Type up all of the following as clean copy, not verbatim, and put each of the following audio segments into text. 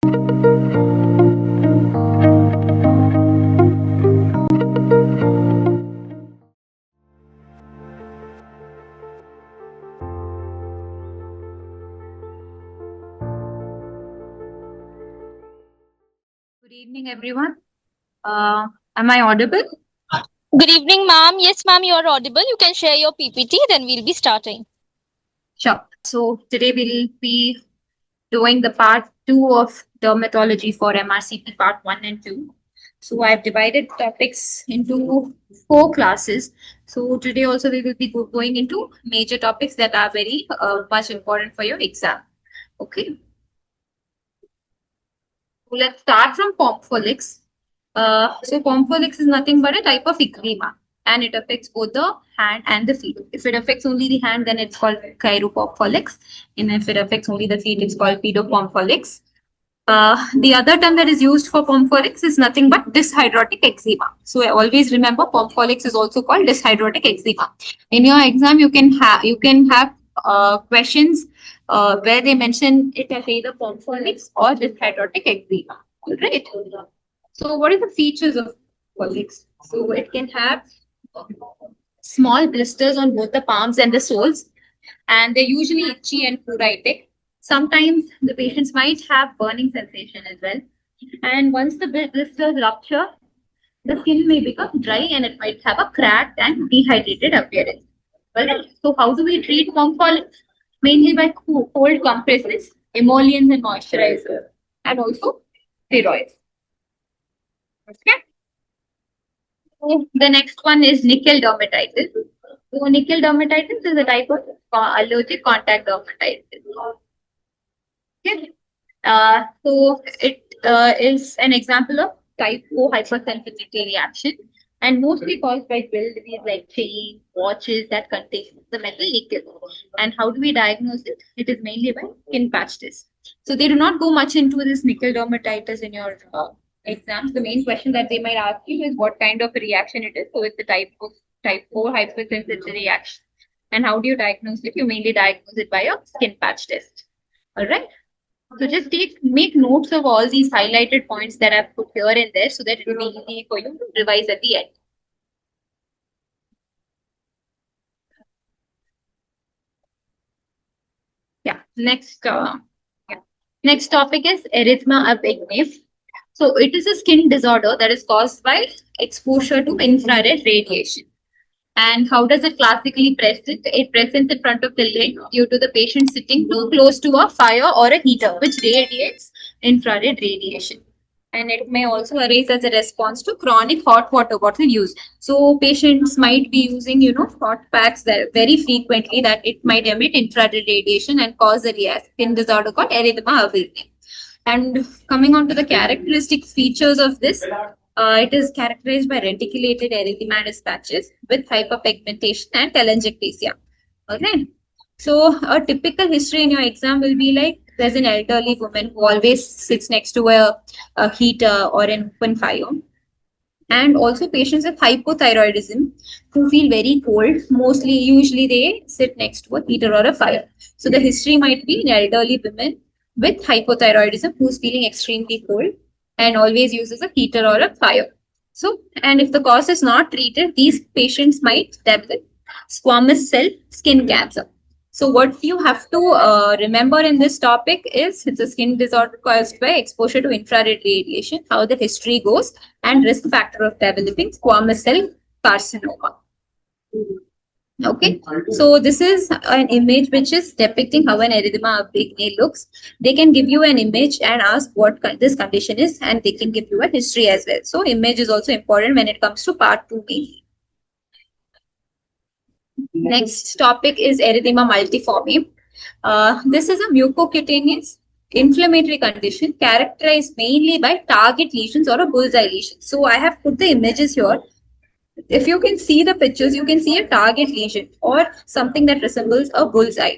Good evening, everyone. Am I audible? Good evening, ma'am. Yes, ma'am, you are audible. You can share your PPT, then we'll be starting. Sure. So today we'll be doing the part 2 of dermatology for MRCP part 1 and 2. So I've divided topics into 4 classes. So today also we will be going into major topics that are very much important for your exam. Okay. So let's start from pompholyx. So pompholyx is nothing but a type of eczema, and it affects both the hand and the feet. If it affects only the hand, then it's called chiropompholyx, and if it affects only the feet, it's called pedopompholyx. The other term that is used for pompholyx is nothing but dyshydrotic eczema. So always remember, pompholyx is also called dyshydrotic eczema. In your exam, you can have questions where they mention it as either pompholyx or dyshydrotic eczema. All right. So what are the features of pompholyx? So it can have small blisters on both the palms and the soles, and they're usually itchy and pruritic. Sometimes the patients might have burning sensation as well. And once the blisters rupture, the skin may become dry and it might have a cracked and dehydrated appearance. Well, so how do we treat pompholyx? Mainly by cold compresses, emollients and moisturizer, and also steroids. Okay. So the next one is nickel dermatitis. So nickel dermatitis is a type of allergic contact dermatitis. Okay. So it is an example of type 4 hypersensitivity reaction and mostly caused by jewelry like chain, watches that contain the metal nickel. And how do we diagnose it? It is mainly by skin patch test. So they do not go much into this nickel dermatitis in your exams. The main question that they might ask you is what kind of a reaction it is. So it's the type 4 hypersensitivity reaction. And how do you diagnose it? You mainly diagnose it by a skin patch test. All right. So just make notes of all these highlighted points that I've put here and there so that it will be easy for you to revise at the end. Yeah. Next topic is erythema of ignis. So it is a skin disorder that is caused by exposure to infrared radiation. And how does it classically present? It presents in front of the lid due to the patient sitting too close to a fire or a heater, which radiates infrared radiation. And it may also arise as a response to chronic hot water bottle use. So patients might be using, hot packs that very frequently that it might emit infrared radiation and cause a skin disorder called erythema of ignis. And coming on to the characteristic features of this, it is characterized by reticulated erythematous patches with hyperpigmentation and telangiectasia. Okay. So a typical history in your exam will be like there's an elderly woman who always sits next to a heater or an open fire. And also patients with hypothyroidism who feel very cold, usually they sit next to a heater or a fire. So the history might be an elderly woman with hypothyroidism who's feeling extremely cold and always uses a heater or a fire. So, and if the cause is not treated, these patients might develop squamous cell skin cancer. So what you have to remember in this topic is it's a skin disorder caused by exposure to infrared radiation, how the history goes, and risk factor of developing squamous cell carcinoma. Okay, so this is an image which is depicting how an erythema of ignis looks. They can give you an image and ask what this condition is, and they can give you a history as well. So image is also important when it comes to part 2 mainly. Next topic is erythema multiforme. This is a mucocutaneous inflammatory condition characterized mainly by target lesions or a bullseye lesion. So I have put the images here. If you can see the pictures, you can see a target lesion or something that resembles a bullseye.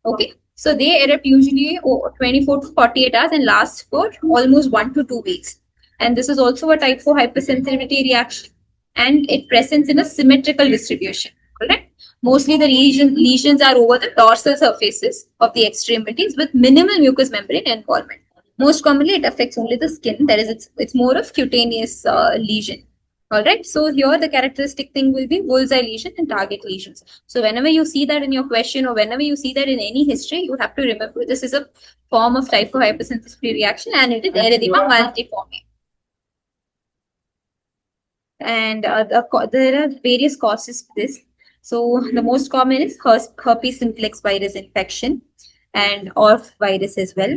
Okay. So they erupt usually 24 to 48 hours and last for almost 1 to 2 weeks. And this is also a type 4 hypersensitivity reaction. And it presents in a symmetrical distribution. Correct? Mostly the lesions are over the dorsal surfaces of the extremities with minimal mucous membrane involvement. Most commonly, it affects only the skin. It's more of cutaneous lesion. All right. So here the characteristic thing will be bullseye lesion and target lesions. So whenever you see that in your question or whenever you see that in any history, you have to remember this is a form of type 4 hypersensitivity reaction and it is erythema multiforme. And there are various causes to this. So the most common is herpes simplex virus infection and ORF virus as well.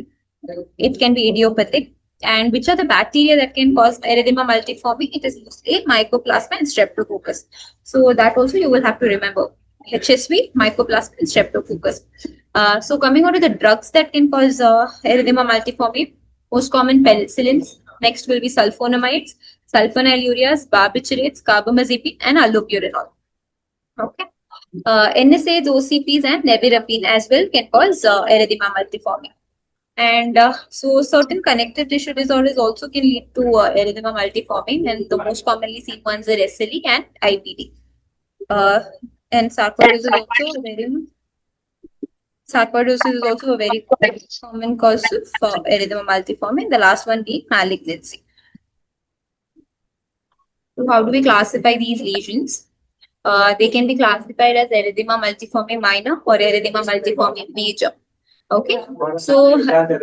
It can be idiopathic. And which are the bacteria that can cause erythema multiforme? It is mostly mycoplasma and streptococcus. So that also you will have to remember. HSV, mycoplasma and streptococcus. So coming on to the drugs that can cause erythema multiforme, most common penicillins. Next will be sulfonamides, sulfonylureas, barbiturates, carbamazepine, and allopurinol. Okay. NSAIDs, OCPs, and nevirapine as well can cause erythema multiforme. And so certain connective tissue disorders also can lead to erythema multiforme, and the most commonly seen ones are SLE and IBD. And sarcoidosis is also a very common cause of erythema multiforme, and the last one being malignancy. So how do we classify these lesions? They can be classified as erythema multiforme minor or erythema multiforme major. Okay, so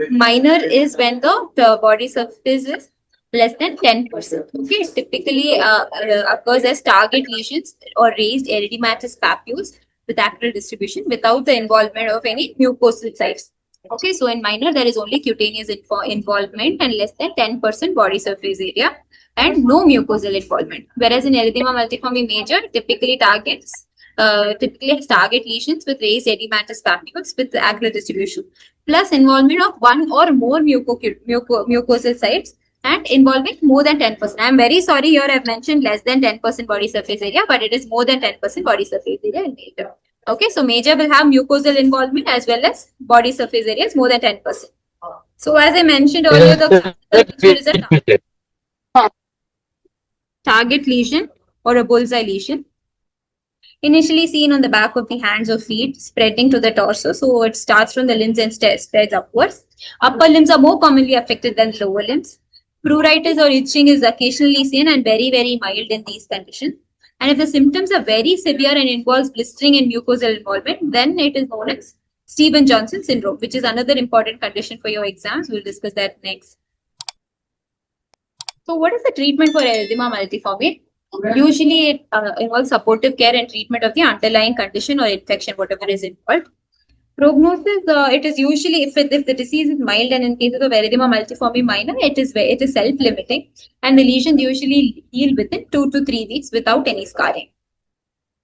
minor is when the body surface is less than 10%. Okay, it typically occurs as target lesions or raised erythematous papules with acral distribution without the involvement of any mucosal sites. Okay, so in minor there is only cutaneous involvement and less than 10% body surface area and no mucosal involvement. Whereas in erythema multiforme major typically has target lesions with raised edematous papules with acral distribution, plus involvement of one or more mucosal sites and involving more than 10%. I am very sorry here I have mentioned less than 10% body surface area, but it is more than 10% body surface area in major. Okay, so major will have mucosal involvement as well as body surface areas more than 10%. So as I mentioned earlier, the is a target lesion or a bullseye lesion. Initially seen on the back of the hands or feet, spreading to the torso. So it starts from the limbs and spreads upwards. Upper limbs are more commonly affected than lower limbs. Pruritus or itching is occasionally seen and very, very mild in these conditions. And if the symptoms are very severe and involves blistering and mucosal involvement, then it is known as Stevens-Johnson syndrome, which is another important condition for your exams. We'll discuss that next. So what is the treatment for erythema multiforme? Usually it involves supportive care and treatment of the underlying condition or infection, whatever is involved. Prognosis, it is usually if the disease is mild, and in cases of erythema multiforme minor, it is self-limiting, and the lesions usually heal within 2 to 3 weeks without any scarring.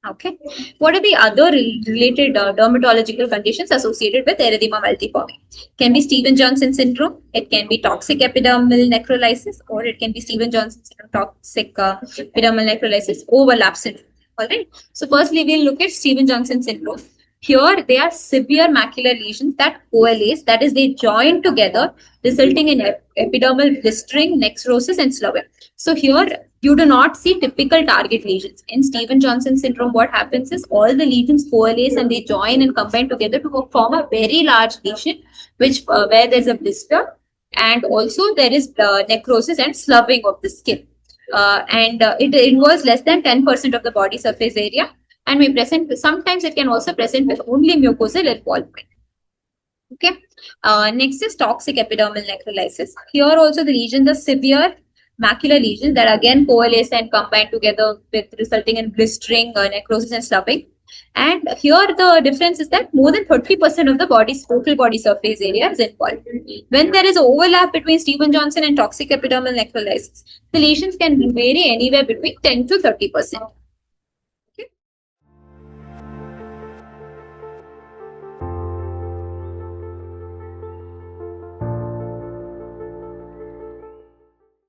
Okay. What are the other related dermatological conditions associated with erythema multiforme? Can be Stevens-Johnson syndrome. It can be toxic epidermal necrolysis, or it can be Stevens-Johnson syndrome, toxic epidermal necrolysis, overlap syndrome. All right. So firstly, we'll look at Stevens-Johnson syndrome. Here, they are severe macular lesions that coalesce, that is, they join together, resulting in epidermal blistering, necrosis, and sloughing. So here, you do not see typical target lesions. In Stevens-Johnson syndrome, what happens is all the lesions coalesce and they join and combine together to form a very large lesion, which where there's a blister, and also there is necrosis and sloughing of the skin. It involves less than 10% of the body surface area, and may present, sometimes it can also present with only mucosal involvement. Okay. Next is toxic epidermal necrolysis. Here also the lesions are severe macular lesions that again coalesce and combine together with resulting in blistering, necrosis, and sloughing. And here the difference is that more than 30% of the body's total body surface area is involved. When there is overlap between Stevens-Johnson and toxic epidermal necrolysis, the lesions can vary anywhere between 10 to 30%.